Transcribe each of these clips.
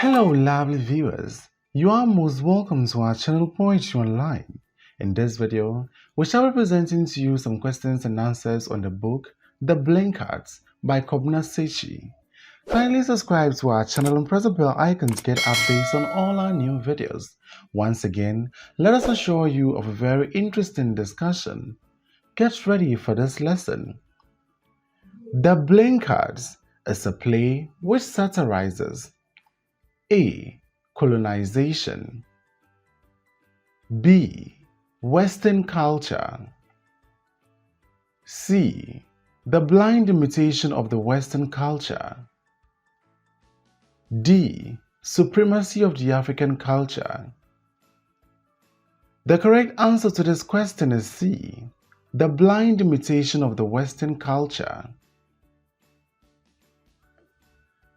Hello, lovely viewers. You are most welcome to our channel Poetry Online. In this video, we shall be presenting to you some questions and answers on the book The Blinkards by Kobina Sekyi. Kindly subscribe to our channel and press the bell icon to get updates on all our new videos. Once again, let us assure you of a very interesting discussion. Get ready for this lesson. The Blinkards is a play which satirizes A. Colonization. B. Western culture. C. The blind imitation of the Western culture. D. Supremacy of the African culture. The correct answer to this question is C. The blind imitation of the Western culture.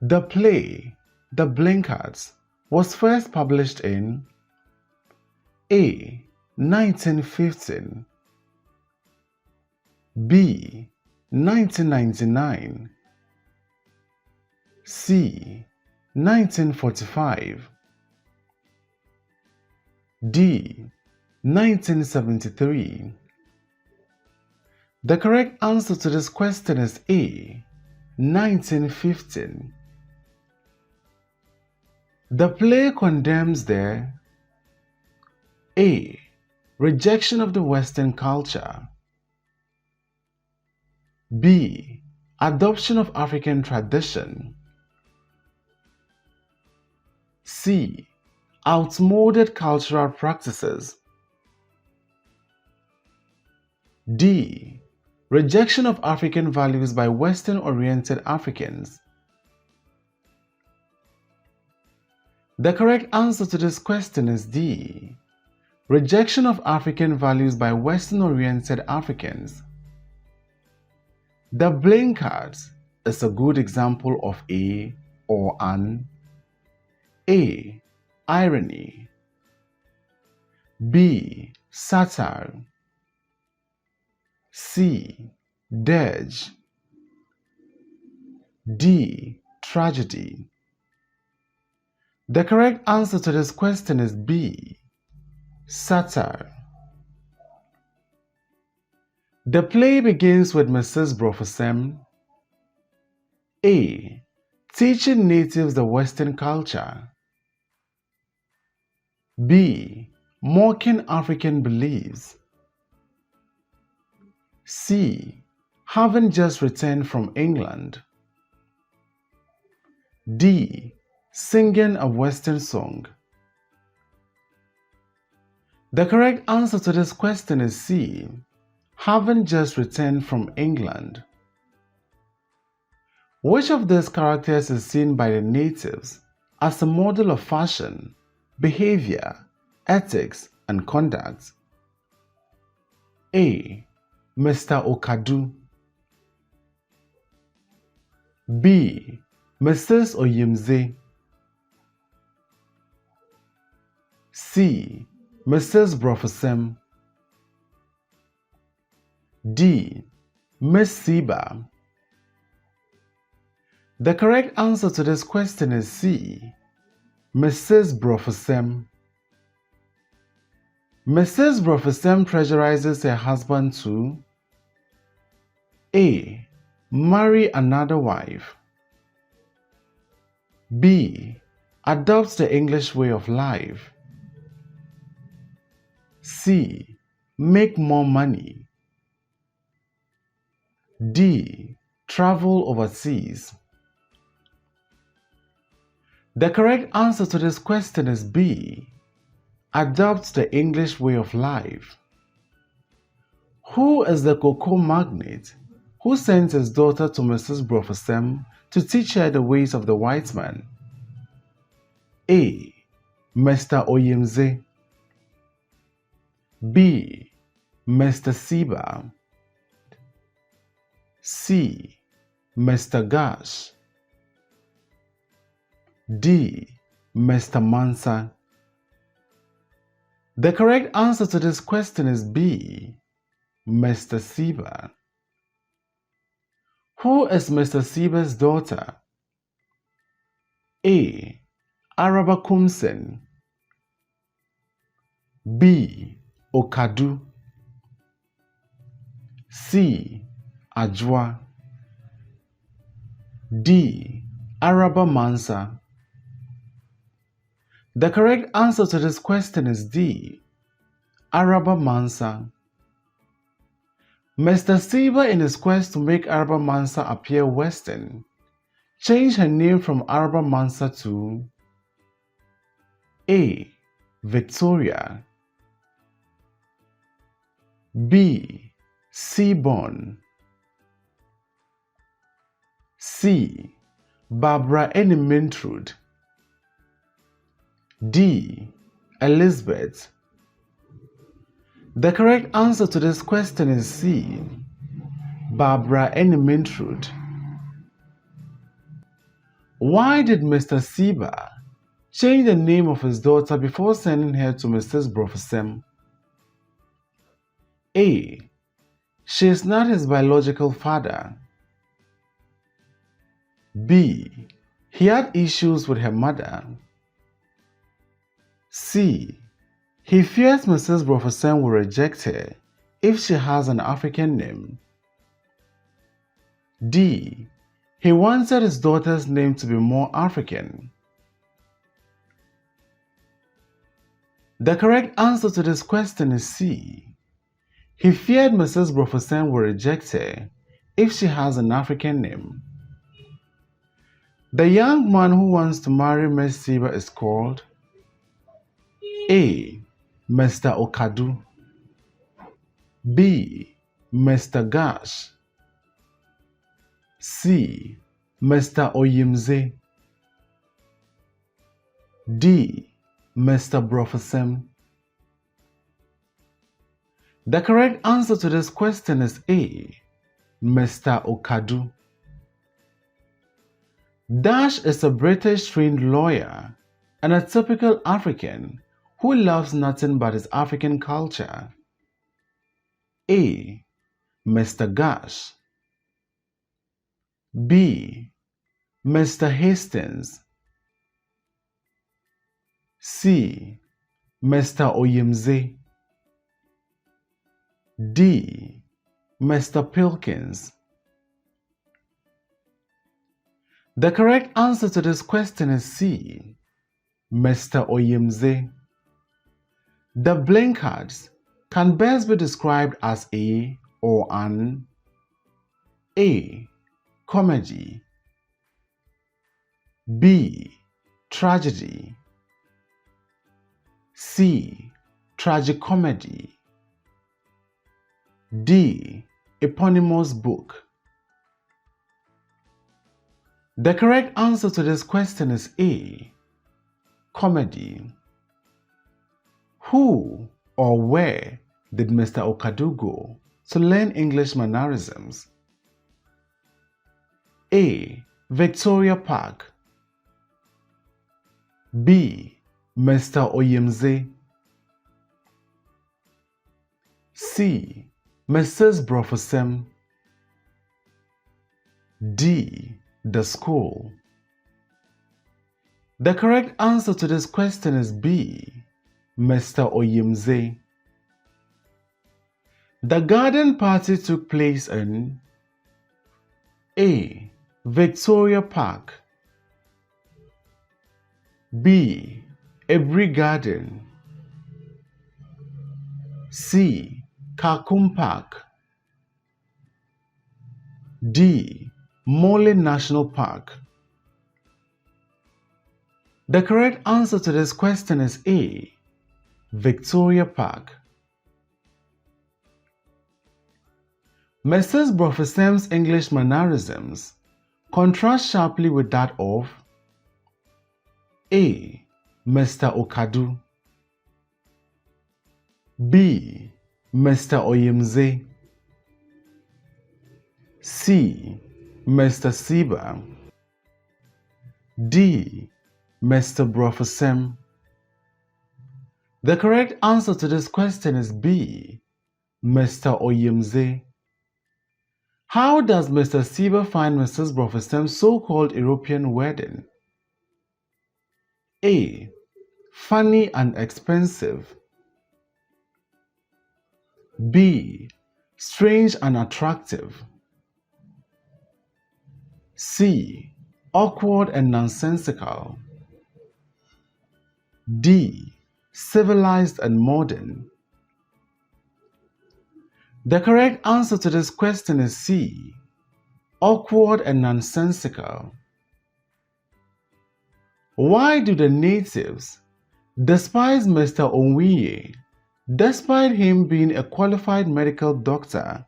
The play The Blinkards was first published in A. 1915, B. 1999, C. 1945, D. 1973. The correct answer to this question is A. 1915. The play condemns the A. Rejection of the Western culture. B. Adoption of African tradition. C. Outmoded cultural practices. D. Rejection of African values by Western-oriented Africans. The correct answer to this question is D. Rejection of African values by Western-oriented Africans. The Blinkards is a good example of A or an A. Irony, B. Satire, C. Dirge, D. Tragedy. The correct answer to this question is B. Satire. The play begins with Mrs. Brofosem A. Teaching natives the Western culture. B. Mocking African beliefs. C. Having just returned from England. D. Singing a Western song. The correct answer to this question is C. Having just returned from England. Which of these characters is seen by the natives as a model of fashion, behavior, ethics, and conduct? A. Mr. Okadu. B. Mrs. Oyimze. C. Mrs. Brofosem. D. Miss Siba. The correct answer to this question is C. Mrs. Brofosem. Mrs. Brofosem pressurizes her husband to A. Marry another wife. B. Adopt the English way of life. C. Make more money. D. Travel overseas. The correct answer to this question is B. Adopt the English way of life. Who is the cocoa magnate who sent his daughter to Mrs. Brofosem to teach her the ways of the white man? A. Mr. Oyimze. B. Mr. Siba. C. Mr. Gash. D. Mr. Mansa. The correct answer to this question is B. Mr. Siba. Who is Mr. Siba's daughter? A. Araba Kumsen. B. Okadu. C. Ajwa. D. Araba Mansa. The correct answer to this question is D. Araba Mansa. Mr. Siba, in his quest to make Araba Mansa appear Western, changed her name from Araba Mansa to A. Victoria. B. Seaborn. C. Barbara Mintrud. D. Elizabeth. The correct answer to this question is C. Barbara Mintrud. Why did Mr. Siba change the name of his daughter before sending her to Mrs. Brofesem? A. She is not his biological father. B. He had issues with her mother. C. He fears Mrs. Brofesem will reject her if she has an African name. D. He wanted his daughter's name to be more African. The correct answer to this question is C. He feared Mrs. Brofesem will reject her if she has an African name. The young man who wants to marry Miss Siba is called A. Mr. Okadu. B. Mr. Gash. C. Mr. Oyimze. D. Mr. Brofesem. The correct answer to this question is A. Mr. Okadu. Dash is a British-trained lawyer and a typical African who loves nothing but his African culture. A. Mr. Gash. B. Mr. Hastings. C. Mr. Oyimze. D. Mr. Pilkins. The correct answer to this question is C. Mr. Oyimze. The Blinkards can best be described as a or an A. Comedy. B. Tragedy. C. Tragicomedy. D. Eponymous book. The correct answer to this question is A. Comedy. Who or where did Mr. Okadu go to learn English mannerisms? A. Victoria Park. B. Mr. Oyimze. C. Mrs. Brofesem. D. The school. The correct answer to this question is B. Mr. Oyimze. The garden party took place in A. Victoria Park. B. Every Garden. C. Kakum Park. D. Mole National Park. The correct answer to this question is A. Victoria Park. Mrs. Brofesem's English mannerisms contrast sharply with that of A. Mr. Okadu. B. Mr. Oyimze. C. Mr. Siba. D. Mr. Brofesem. The correct answer to this question is B. Mr. Oyimze. How does Mr. Siba find Mrs. Brofesem's so-called European wedding? A. Funny and expensive. B. Strange and attractive. C. Awkward and nonsensical. D. Civilized and modern. The correct answer to this question is C. Awkward and nonsensical. Why do the natives despise Mr. Onwiye, despite him being a qualified medical doctor?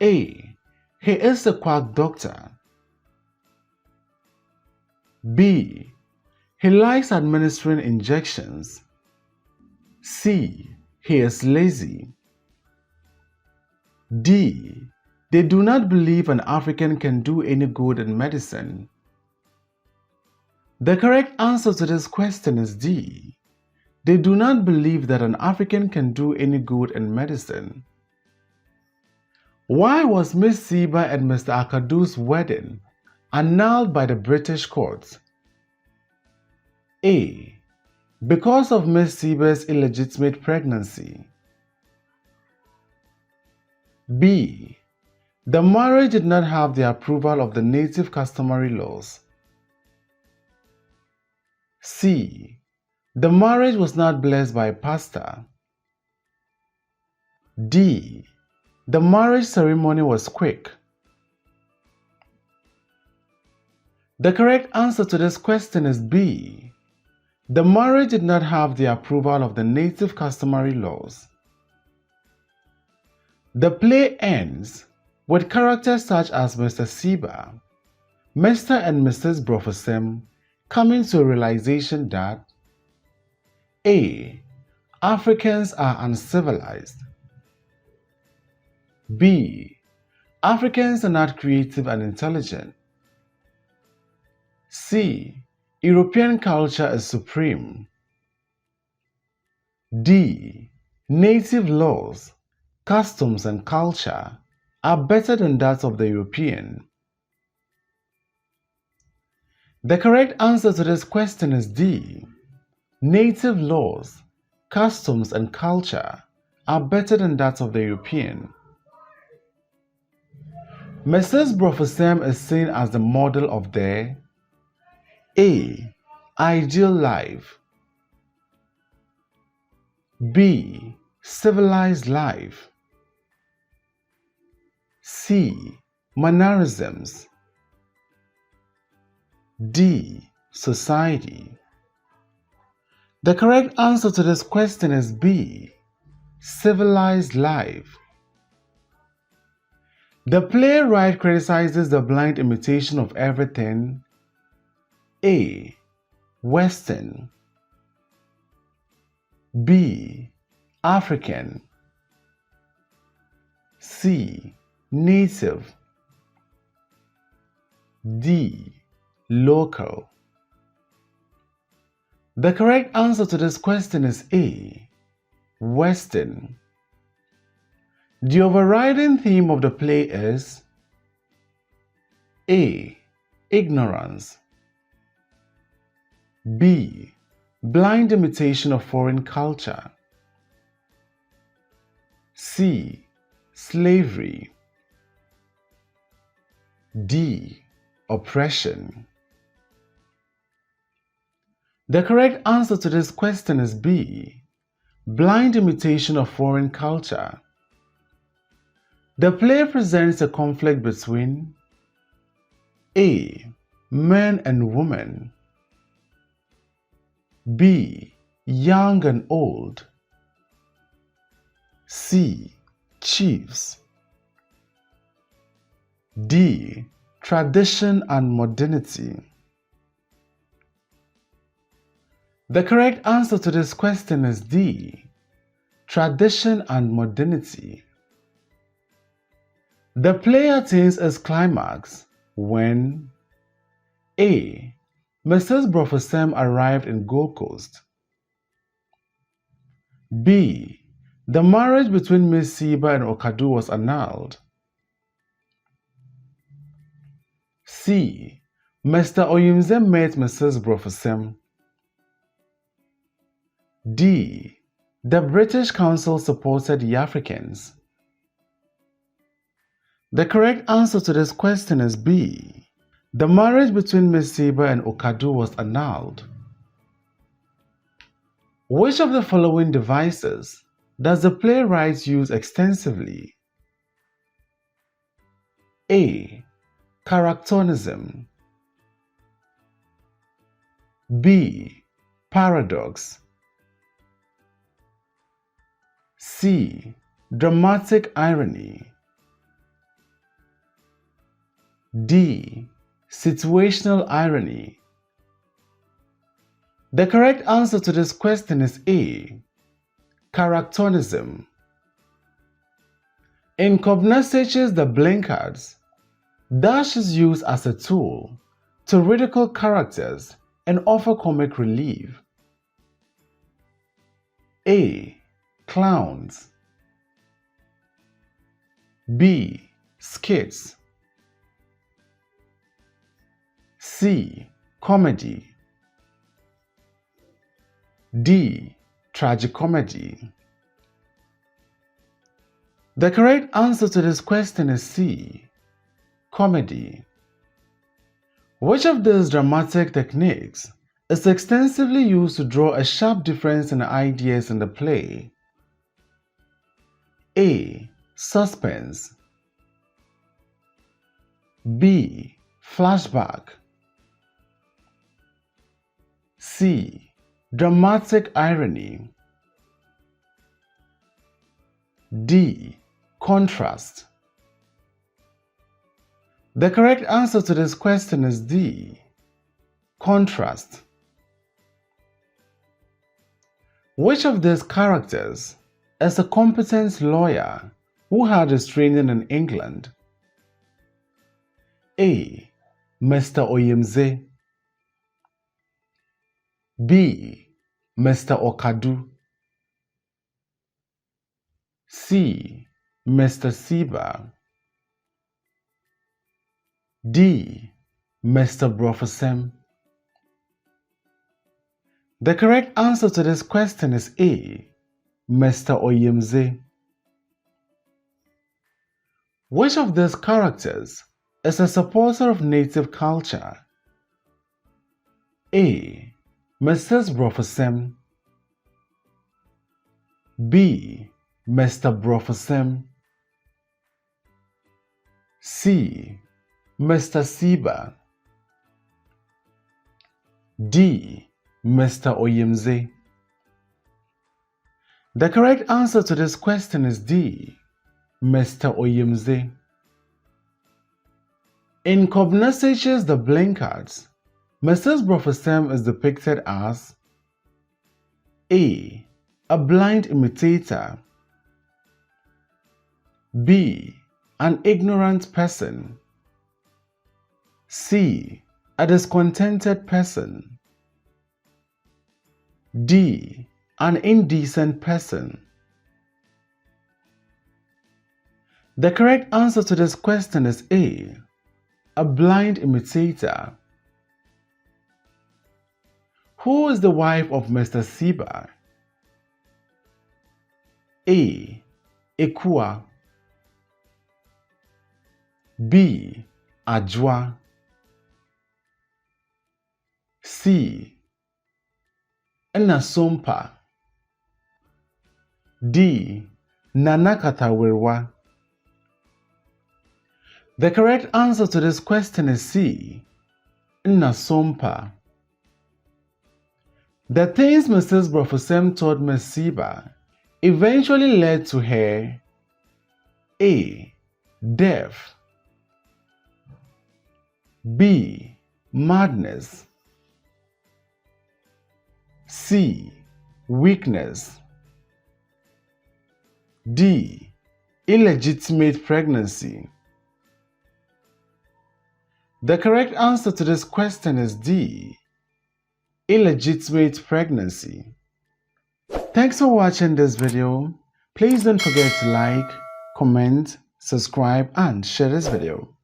A. He is a quack doctor. B. He likes administering injections. C. He is lazy. D. They do not believe an African can do any good in medicine. The correct answer to this question is D. They do not believe that an African can do any good in medicine. Why was Miss Siba and Mr. Akadu's wedding annulled by the British courts? A. Because of Miss Siba's illegitimate pregnancy. B. The marriage did not have the approval of the native customary laws. C. The marriage was not blessed by a pastor. D. The marriage ceremony was quick. The correct answer to this question is B. The marriage did not have the approval of the native customary laws. The play ends with characters such as Mr. Siba, Mr. and Mrs. Brofosem coming to a realization that A. Africans are uncivilized. B. Africans are not creative and intelligent. C. European culture is supreme. D. Native laws, customs and culture are better than that of the European. The correct answer to this question is D. Native laws, customs and culture are better than that of the European. Mrs. Brofosem is seen as the model of their A. Ideal life. B. Civilized life. C. Mannerisms. D. Society. The correct answer to this question is B. Civilized life. The playwright criticizes the blind imitation of everything. A. Western. B. African. C. Native. D. Local. The correct answer to this question is A. Western. The overriding theme of the play is A. Ignorance. B. Blind imitation of foreign culture. C. Slavery. D. Oppression. The correct answer to this question is B. Blind imitation of foreign culture. The play presents a conflict between A. Men and women. B. Young and old. C. Chiefs. D. Tradition and modernity. The correct answer to this question is D. Tradition and modernity. The play attains its climax when A. Mrs. Brofosem arrived in Gold Coast. B. The marriage between Miss Siba and Okadu was annulled. C. Mr. Oyimze met Mrs. Brofesem. D. The British Council supported the Africans. The correct answer to this question is B. The marriage between Mesiba and Okadu was annulled. Which of the following devices does the playwright use extensively? A. Characterism. B. Paradox. C. Dramatic irony. D. Situational irony. The correct answer to this question is A. Characterism. In Kobina Sekyi's The Blinkards, dash is used as a tool to ridicule characters and offer comic relief. A. Clowns. B. Skits. C. Comedy. D. Tragicomedy. The correct answer to this question is C. Comedy. Which of these dramatic techniques is extensively used to draw a sharp difference in ideas in the play? A. Suspense. B. Flashback. C. Dramatic irony. D. Contrast. The correct answer to this question is D. Contrast. Which of these characters is a competent lawyer who had his training in England? A. Mr. Oyimze. B. Mr. Okadu. C. Mr. Siba. D. Mr. Brofesem. The correct answer to this question is A. Mr. Oyimze. Which of these characters is a supporter of native culture? A. Mrs. Brofesem. B. Mr. Brofesem. C. Mr. Siba. D. Mr. Oyimze. The correct answer to this question is D. Mr. Oyimze. In Kobina Sekyi's The Blinkards, Mrs. Brofesem is depicted as A. A blind imitator. B. An ignorant person. C. A discontented person. D. An indecent person. The correct answer to this question is A. A blind imitator. Who is the wife of Mr. Siba? A. Ekua. B. Ajwa. C. Nnasompa. D. Nanakatawerwa. The correct answer to this question is C. Nnasompa. The things Mrs. Brofesem told Ms. Siba eventually led to her A. Death. B. Madness. C. Weakness. D. Illegitimate pregnancy. The correct answer to this question is D. Illegitimate pregnancy. Thanks for watching this video. Please don't forget to like, comment, subscribe, and share this video.